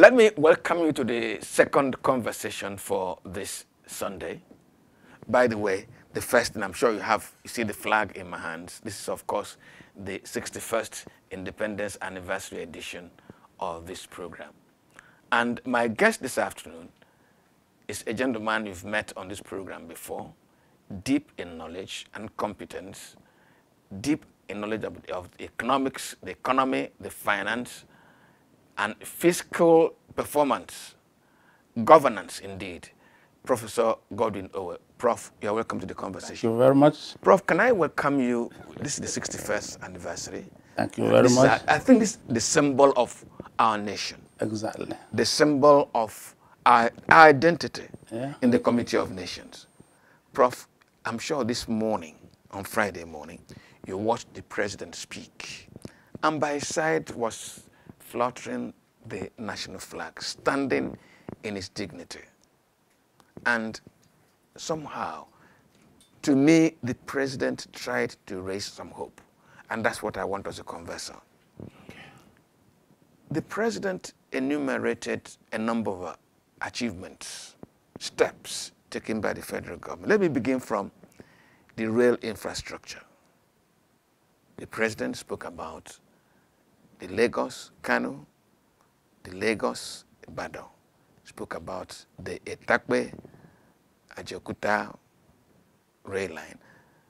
Let me welcome you to the second conversation for this Sunday. By the way, the first, and I'm sure you see the flag in my hands. This is, of course, the 61st Independence Anniversary edition of this program. And my guest this afternoon is a gentleman you've met on this program before, deep in knowledge and competence, deep in knowledge of the economics, the economy, the finance, and fiscal performance, governance indeed. Professor Godwin Owoh. Prof, you're welcome to the conversation. Thank you very much. Prof, can I welcome you? This is the 61st anniversary. Thank you very much. I think this is the symbol of our nation. Exactly. The symbol of our identity in the Committee of Nations. Prof, I'm sure this morning, on Friday morning, you watched the president speak. And by his side was fluttering the national flag, standing in its dignity. And somehow, to me, the president tried to raise some hope. And that's what I want us to converse on. Okay. The president enumerated a number of achievements, steps taken by the federal government. Let me begin from the rail infrastructure. The president spoke about the Lagos-Kano, the Lagos-Ibadan, spoke about the Etakpe-Ajaokuta rail line.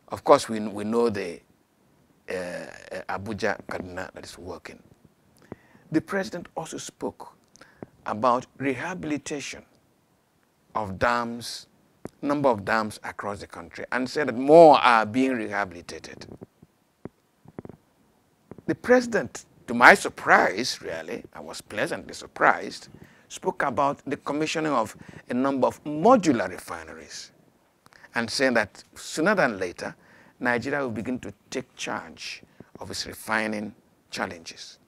Of course, we know the Abuja-Kaduna that is working. The president also spoke about rehabilitation of dams, number of dams across the country, and said that more are being rehabilitated. The president, to my surprise, really, I was pleasantly surprised, spoke about the commissioning of a number of modular refineries and saying that sooner than later, Nigeria will begin to take charge of its refining challenges.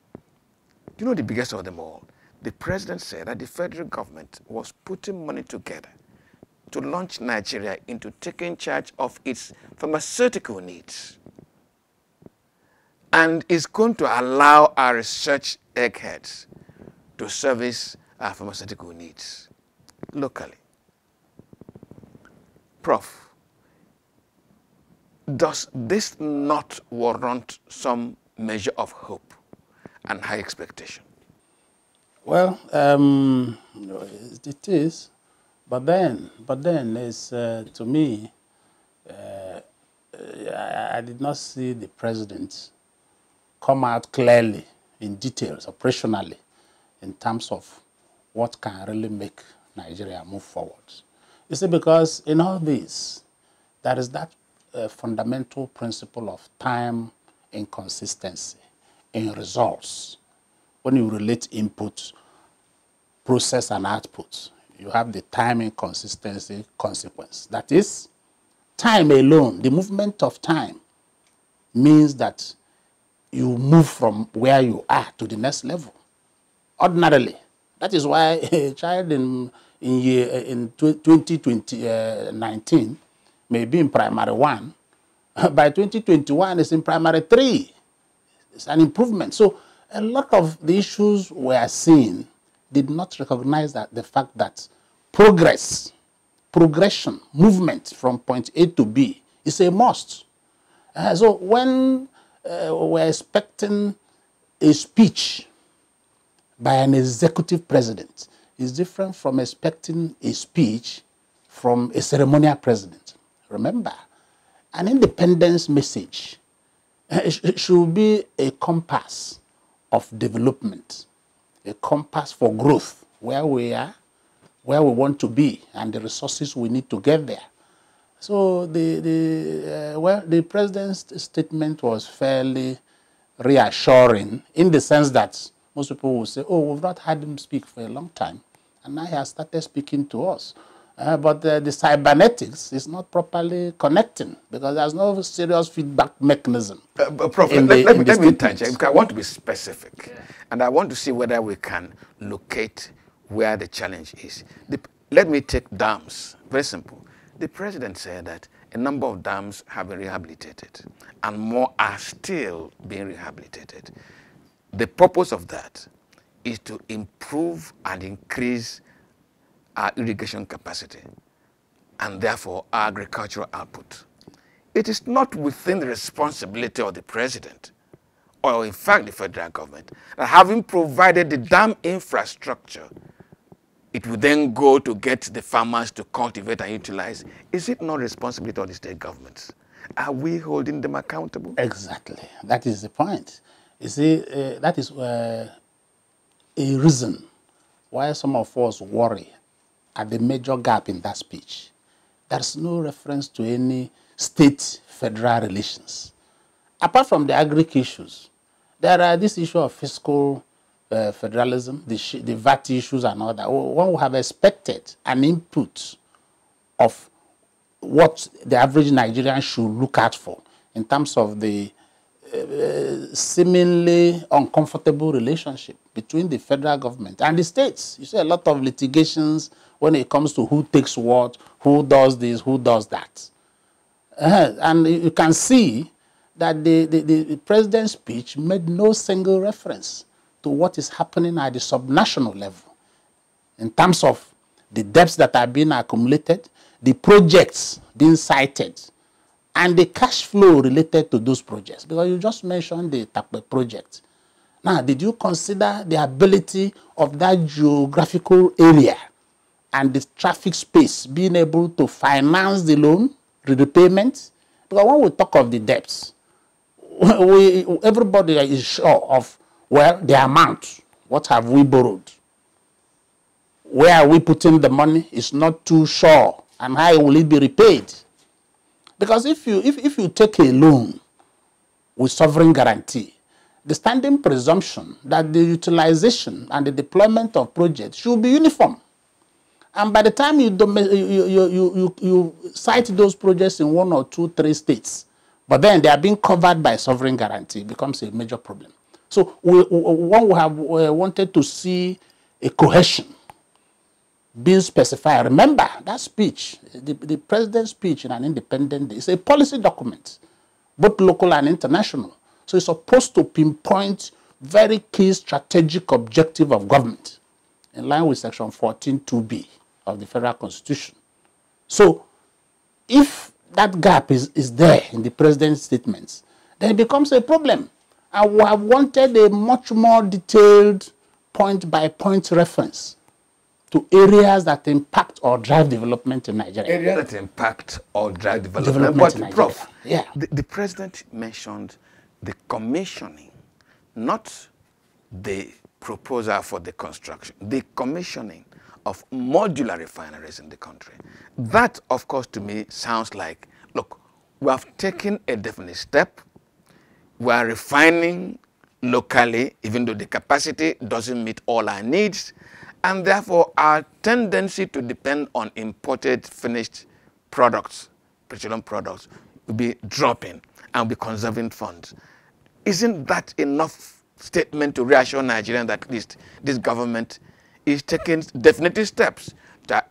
Do you know the biggest of them all? The president said that the federal government was putting money together to launch Nigeria into taking charge of its pharmaceutical needs, and is going to allow our research eggheads to service our pharmaceutical needs locally. Prof, does this not warrant some measure of hope and high expectation? Well, it is, but then it's, to me, I did not see the president come out clearly in details, operationally, in terms of what can really make Nigeria move forward. You see, because in all this, there is that fundamental principle of time inconsistency in results. When you relate input, process, and output, you have the time inconsistency consequence. That is, time alone, the movement of time, means that you move from where you are to the next level. Ordinarily. That is why a child in 2019 may be in primary 1. By 2021, it's in primary 3. It's an improvement. So a lot of the issues we are seeing did not recognize that the fact that progression, movement from point A to B is a must. So when we're expecting a speech by an executive president, is different from expecting a speech from a ceremonial president. Remember, an independence message should be a compass of development, a compass for growth, where we are, where we want to be, and the resources we need to get there. So the president's statement was fairly reassuring in the sense that most people will say, oh, we've not had him speak for a long time, and now he has started speaking to us. But the cybernetics is not properly connecting because there's no serious feedback mechanism. Prof, let me touch it. I want to be specific, and I want to see whether we can locate where the challenge is. Let me take dams. Very simple. The president said that a number of dams have been rehabilitated, and more are still being rehabilitated. The purpose of that is to improve and increase our irrigation capacity and therefore our agricultural output. It is not within the responsibility of the president or in fact the federal government that having provided the dam infrastructure, it will then go to get the farmers to cultivate and utilize. Is it not responsibility of the state governments? Are we holding them accountable? Exactly. That is the point. You see, that is a reason why some of us worry at the major gap in that speech. There's no reference to any state-federal relations. Apart from the agric issues, there are this issue of fiscal federalism, the VAT issues and all that. One would have expected an input of what the average Nigerian should look out for in terms of the seemingly uncomfortable relationship between the federal government and the states. You see a lot of litigations when it comes to who takes what, who does this, who does that. And you can see that the president's speech made no single reference to what is happening at the subnational level in terms of the debts that are being accumulated, the projects being cited, and the cash flow related to those projects. Because you just mentioned the Takpe project. Now, did you consider the ability of that geographical area and the traffic space being able to finance the loan, the repayment? Because when we talk of the debts, everybody is sure of, well, the amount. What have we borrowed? Where are we putting the money? It's not too sure. And how will it be repaid? Because if you take a loan with sovereign guarantee, the standing presumption that the utilization and the deployment of projects should be uniform. And by the time you cite those projects in 1 or 2, 3 states, but then they are being covered by sovereign guarantee, it becomes a major problem. So one would have wanted to see a cohesion being specified. Remember, that speech, the president's speech in an independent day, is a policy document, both local and international. So it's supposed to pinpoint very key strategic objective of government in line with Section 14(2)(b) of the Federal Constitution. So if that gap is there in the president's statements, then it becomes a problem. I would have wanted a much more detailed point-by-point reference to areas that impact or drive development in Nigeria. Areas that impact or drive development. But Prof, yeah. the president mentioned the commissioning, not the proposal for the construction, the commissioning of modular refineries in the country. That, of course, to me sounds like, look, we have taken a definite step. We are refining locally, even though the capacity doesn't meet all our needs. And therefore, our tendency to depend on imported finished products, petroleum products, will be dropping and will be conserving funds. Isn't that enough statement to reassure Nigerians that at least this government is taking definitive steps to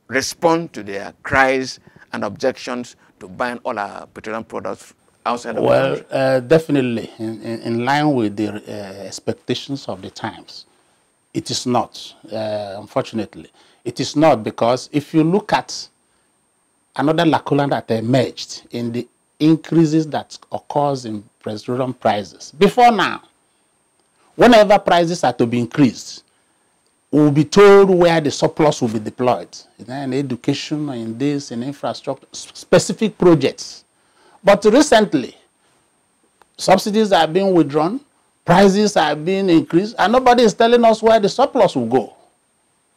respond to their cries and objections to buying all our petroleum products outside of the country? Well, definitely, in line with the expectations of the times. It is not, unfortunately. It is not, because if you look at another lacuna that emerged in the increases that occurs in petroleum prices. Before now, whenever prices are to be increased, we will be told where the surplus will be deployed. In education, in this, in infrastructure, specific projects. But recently, subsidies are being withdrawn, prices are being increased, and nobody is telling us where the surplus will go.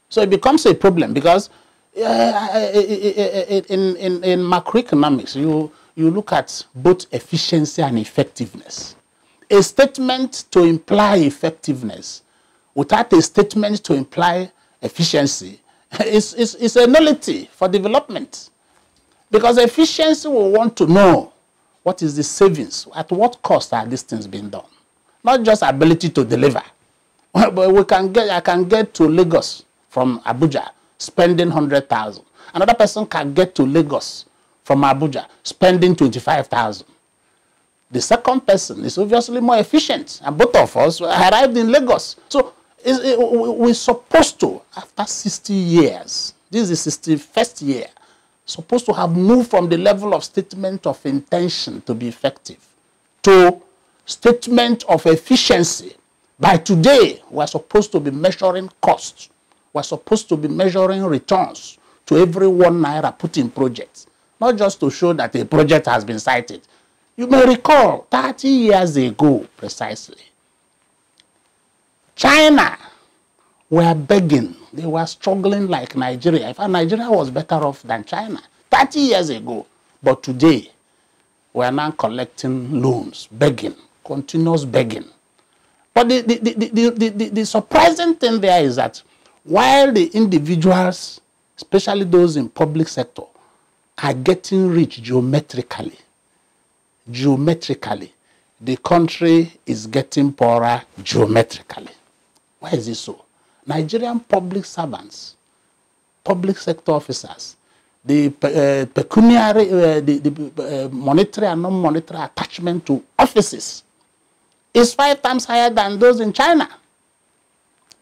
So it becomes a problem, because in macroeconomics, you look at both efficiency and effectiveness. A statement to imply effectiveness without a statement to imply efficiency is a nullity for development. Because efficiency will want to know what is the savings, at what cost are these things being done. Not just ability to deliver. But I can get to Lagos from Abuja spending 100,000. Another person can get to Lagos from Abuja spending 25,000. The second person is obviously more efficient, and both of us arrived in Lagos. So we're supposed to, after 60 years, this is the 61st year, supposed to have moved from the level of statement of intention to be effective to statement of efficiency. By today, we're supposed to be measuring costs. We're supposed to be measuring returns to every 1 naira put in projects, not just to show that a project has been cited. You may recall 30 years ago, precisely, China were begging. They were struggling like Nigeria. In fact, Nigeria was better off than China 30 years ago. But today, we are now collecting loans, begging, continuous begging. But the surprising thing there is that while the individuals, especially those in public sector, are getting rich geometrically, the country is getting poorer geometrically. Why is it so? Nigerian public servants, public sector officers, the pecuniary, the monetary and non-monetary attachment to offices is 5 times higher than those in China.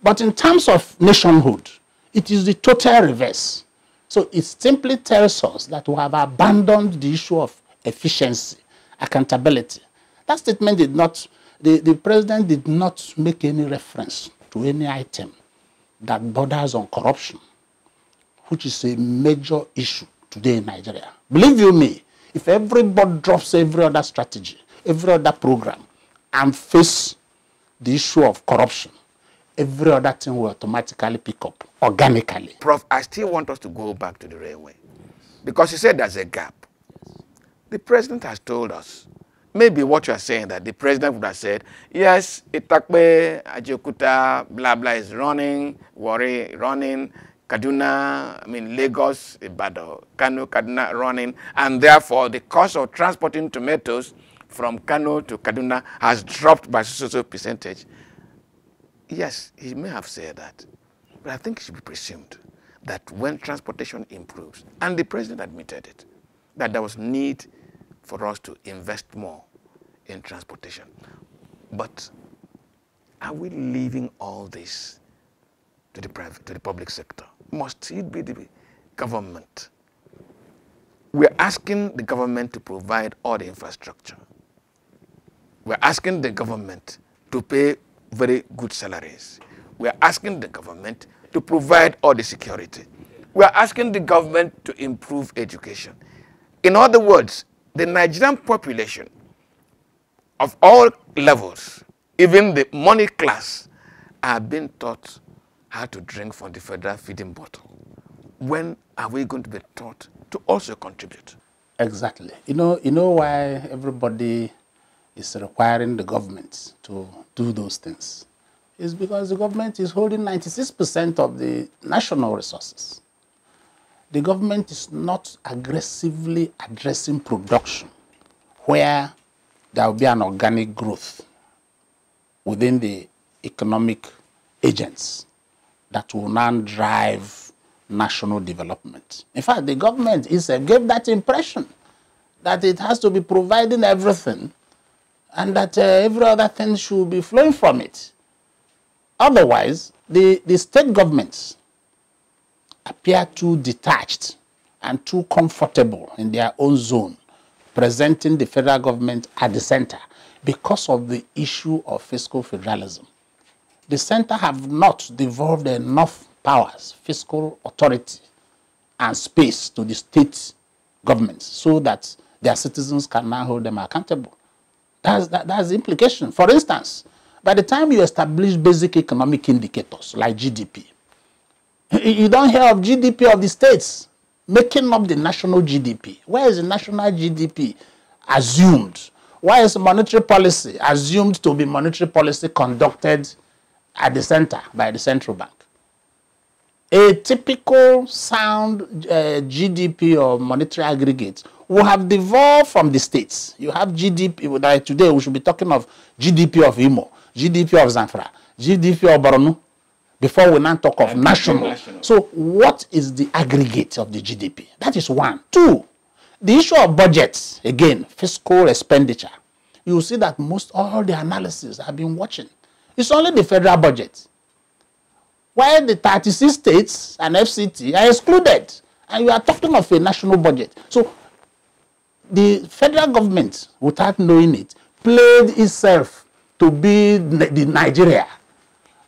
But in terms of nationhood, it is the total reverse. So it simply tells us that we have abandoned the issue of efficiency, accountability. That statement did not, the president did not make any reference to any item that borders on corruption, which is a major issue today in Nigeria. Believe you me, if everybody drops every other strategy, every other program, and face the issue of corruption, every other thing will automatically pick up, organically. Prof, I still want us to go back to the railway, because you said there's a gap. The president has told us, maybe what you are saying, that the president would have said, yes, Itakpe, Ajokuta, blah, blah is running, Warri running, Kaduna, Lagos, Ibadan, Kano, Kaduna running, and therefore the cost of transporting tomatoes from Kano to Kaduna has dropped by so percentage. Yes, he may have said that, but I think it should be presumed that when transportation improves, and the president admitted it, that there was need for us to invest more in transportation. But are we leaving all this to the public sector? Must it be the government? We're asking the government to provide all the infrastructure. We're asking the government to pay very good salaries. We're asking the government to provide all the security. We're asking the government to improve education. In other words, the Nigerian population of all levels, even the money class, are being taught how to drink from the federal feeding bottle. When are we going to be taught to also contribute? Exactly. You know why everybody is requiring the government to do those things? It's because the government is holding 96% of the national resources. The government is not aggressively addressing production where there will be an organic growth within the economic agents that will now drive national development. In fact, the government itself gave that impression that it has to be providing everything and that every other thing should be flowing from it. Otherwise, the state governments appear too detached and too comfortable in their own zone, presenting the federal government at the center because of the issue of fiscal federalism. The center have not devolved enough powers, fiscal authority, and space to the state governments so that their citizens can now hold them accountable. That's the implication. For instance, by the time you establish basic economic indicators like GDP, you don't hear of GDP of the states making up the national GDP. Where is the national GDP assumed? Why is monetary policy assumed to be monetary policy conducted at the center by the central bank? A typical sound GDP or monetary aggregate will have devolved from the states. You have GDP, like today we should be talking of GDP of Imo, GDP of Zamfara, GDP of Borno, before we now talk of national. So what is the aggregate of the GDP? That is one. Two, the issue of budgets, again, fiscal expenditure. you will see that all the analysis I've been watching, it's only the federal budget. While the 36 states and FCT are excluded. And you are talking of a national budget. So the federal government, without knowing it, played itself to be the Nigeria,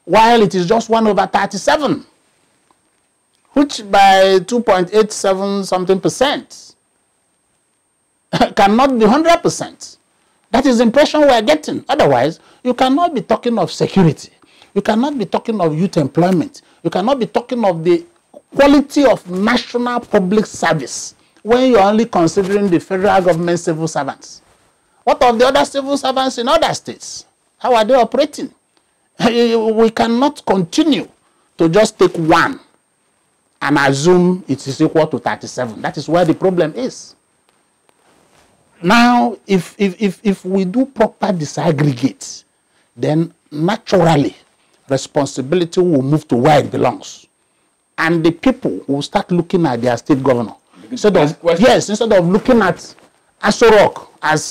while it is just 1/37, which by 2.87 something percent cannot be 100%. That is the impression we are getting. Otherwise, you cannot be talking of security. You cannot be talking of youth employment. You cannot be talking of the quality of national public service when you're only considering the federal government civil servants. What of the other civil servants in other states? How are they operating? We cannot continue to just take one and assume it is equal to 37. That is where the problem is. Now, if we do proper disaggregate, then naturally responsibility will move to where it belongs. And the people will start looking at their state governor. Instead of looking at Aso Rock as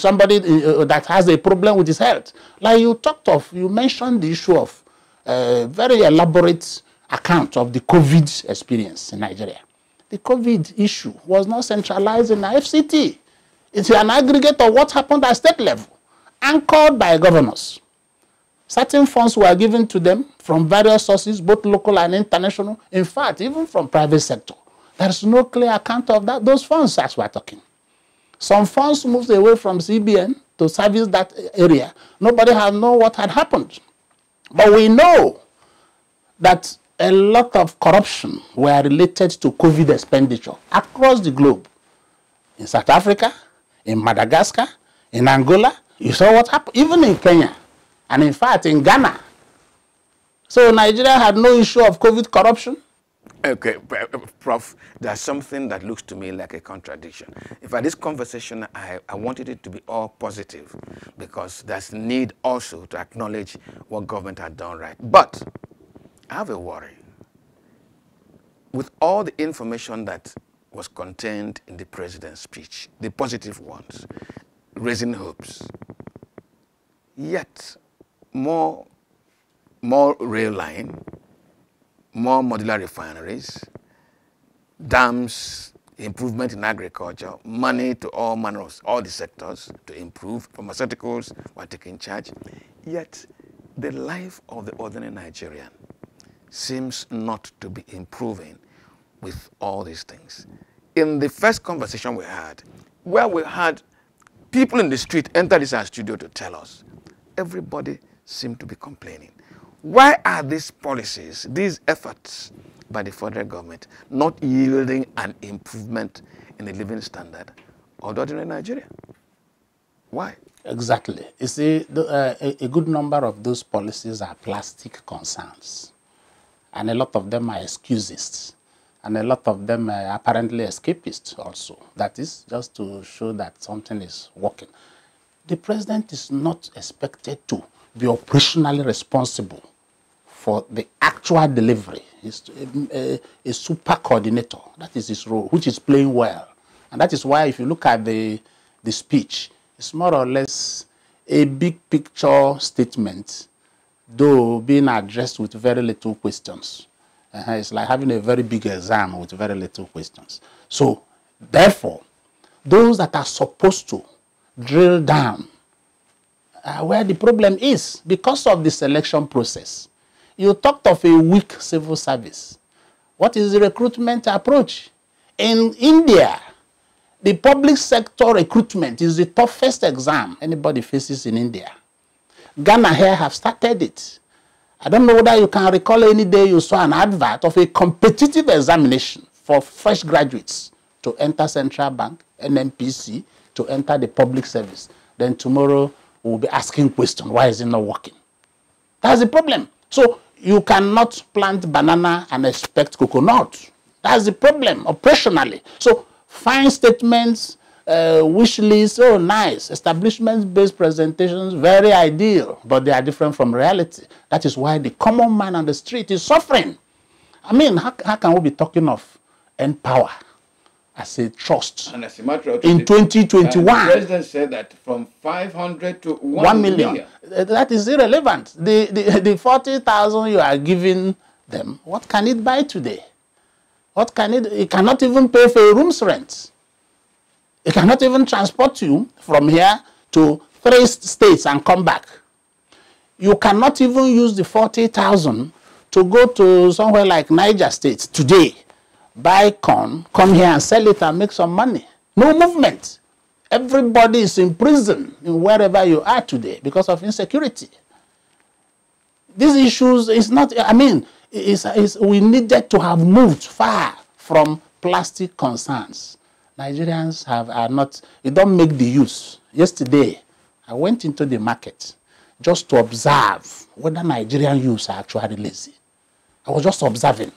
somebody that has a problem with his health. Like you mentioned the issue of very elaborate account of the COVID experience in Nigeria. The COVID issue was not centralized in the FCT. It's an aggregate of what happened at state level, anchored by governors. Certain funds were given to them from various sources, both local and international. In fact, even from private sector. There's no clear account of those funds as we're talking. Some funds moved away from CBN to service that area. Nobody has known what had happened. But we know that a lot of corruption were related to COVID expenditure across the globe. In South Africa, in Madagascar, in Angola, you saw what happened, even in Kenya. And in fact, in Ghana. So Nigeria had no issue of COVID corruption. Okay, Prof, there's something that looks to me like a contradiction. In fact, this conversation, I wanted it to be all positive because there's need also to acknowledge what government had done right. But I have a worry. With all the information that was contained in the president's speech, the positive ones, raising hopes, yet more rail line, more modular refineries, dams, improvement in agriculture, money to all manners, all the sectors to improve. Pharmaceuticals were taking charge. Yet the life of the ordinary Nigerian seems not to be improving with all these things. In the first conversation we had, where we had people in the street enter this our studio to tell us, everybody seemed to be complaining. Why are these policies, these efforts by the federal government not yielding an improvement in the living standard of the ordinary Nigeria? Why? Exactly. You see, a good number of those policies are plastic concerns. And a lot of them are excusists. And a lot of them are apparently escapists also. That is just to show that something is working. The president is not expected to be operationally responsible for the actual delivery. He's a super coordinator. That is his role, which is playing well. And that is why if you look at the speech, it's more or less a big picture statement, though being addressed with very little questions. It's like having a very big exam with very little questions. So, therefore, those that are supposed to drill down where the problem is, because of the selection process. You talked of a weak civil service. What is the recruitment approach? In India, the public sector recruitment is the toughest exam anybody faces in India. Ghana here have started it. I don't know whether you can recall any day you saw an advert of a competitive examination for fresh graduates to enter Central Bank, NNPC, to enter the public service. Then tomorrow we'll be asking questions, why is it not working? That's the problem. So you cannot plant banana and expect coconut. That's the problem operationally. So fine statements, wish lists, oh nice. Establishment-based presentations, very ideal, but they are different from reality. That is why the common man on the street is suffering. I mean, how can we be talking of end power as a trust and as a matter of in 2021. The president said that from 500 to 1 million. That is irrelevant. The 40,000 you are giving them, what can it buy today? What can it cannot even pay for a room's rent. It cannot even transport you from here to 3 states and come back. You cannot even use the 40,000 to go to somewhere like Niger State today, buy corn, come here and sell it and make some money. No movement. Everybody is in prison in wherever you are today because of insecurity. These issues is not, I mean, we needed to have moved far from plastic concerns. Nigerians are not, you don't make the use. Yesterday, I went into the market just to observe whether Nigerian youths are actually lazy. I was just observing.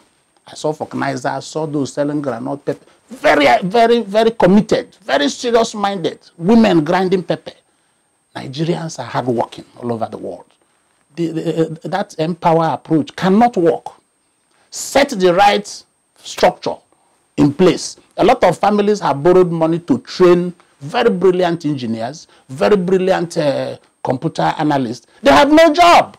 I saw vulcanizers, I saw those selling groundnut pepper. Very, very, very committed, very serious-minded. Women grinding pepper. Nigerians are hardworking all over the world. That empower approach cannot work. Set the right structure in place. A lot of families have borrowed money to train very brilliant engineers, very brilliant computer analysts. They have no job.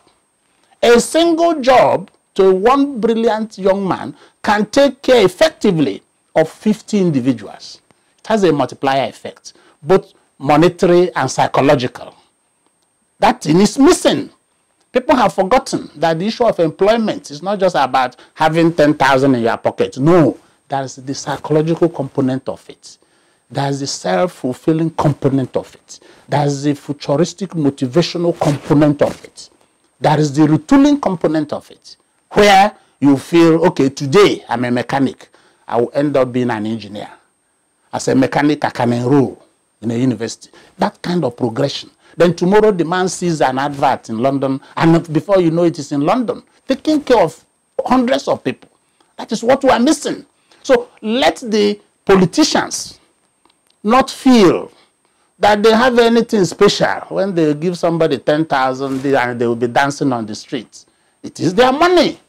A single job to one brilliant young man can take care effectively of 50 individuals. It has a multiplier effect, both monetary and psychological. That thing is missing. People have forgotten that the issue of employment is not just about having 10,000 in your pocket. No, there's the psychological component of it. There's the self-fulfilling component of it. There's the futuristic motivational component of it. There is the retooling component of it, where you feel, okay, today I'm a mechanic. I will end up being an engineer. As a mechanic, I can enroll in a university. That kind of progression. Then tomorrow the man sees an advert in London, and before you know it is in London, taking care of hundreds of people. That is what we are missing. So let the politicians not feel that they have anything special when they give somebody 10,000 and they will be dancing on the streets. It is their money.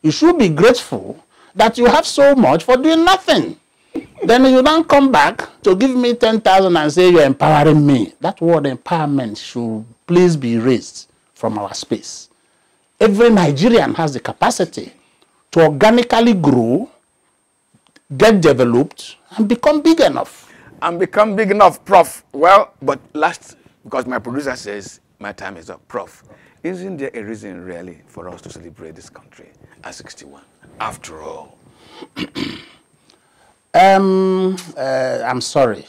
You should be grateful that you have so much for doing nothing. Then you don't come back to give me 10,000 and say you're empowering me. That word empowerment should please be raised from our space. Every Nigerian has the capacity to organically grow, get developed, and become big enough. And become big enough, Prof. Well, but last, because my producer says my time is up, Prof. Isn't there a reason really for us to celebrate this country at 61? After all. I'm sorry.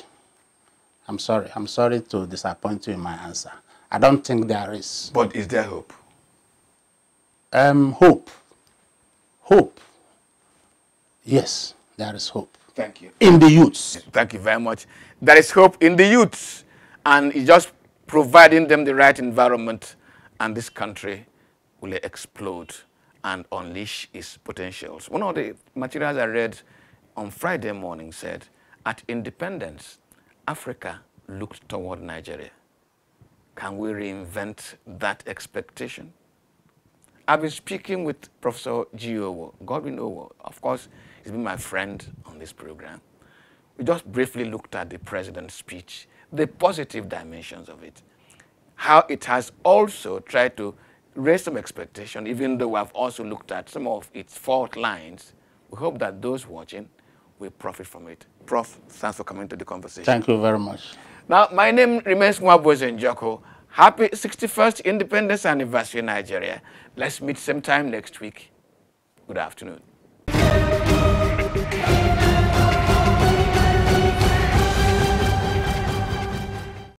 I'm sorry to disappoint you in my answer. I don't think there is. But is there hope? Hope. Yes, there is hope. Thank you. In the youths. Thank you very much. There is hope in the youths, and it's just providing them the right environment, and this country will explode and unleash its potentials. One of the materials I read on Friday morning said, at independence, Africa looked toward Nigeria. Can we reinvent that expectation? I've been speaking with Professor Godwin Owoh. Of course, he's been my friend on this program. We just briefly looked at the president's speech, the positive dimensions of it, how it has also tried to raise some expectation, even though we have also looked at some of its fault lines. We hope that those watching will profit from it. Prof, thanks for coming to the conversation. Thank you very much. Now, my name remains Mwaboze Njoko. Happy 61st Independence Anniversary, Nigeria. Let's meet same time next week. Good afternoon.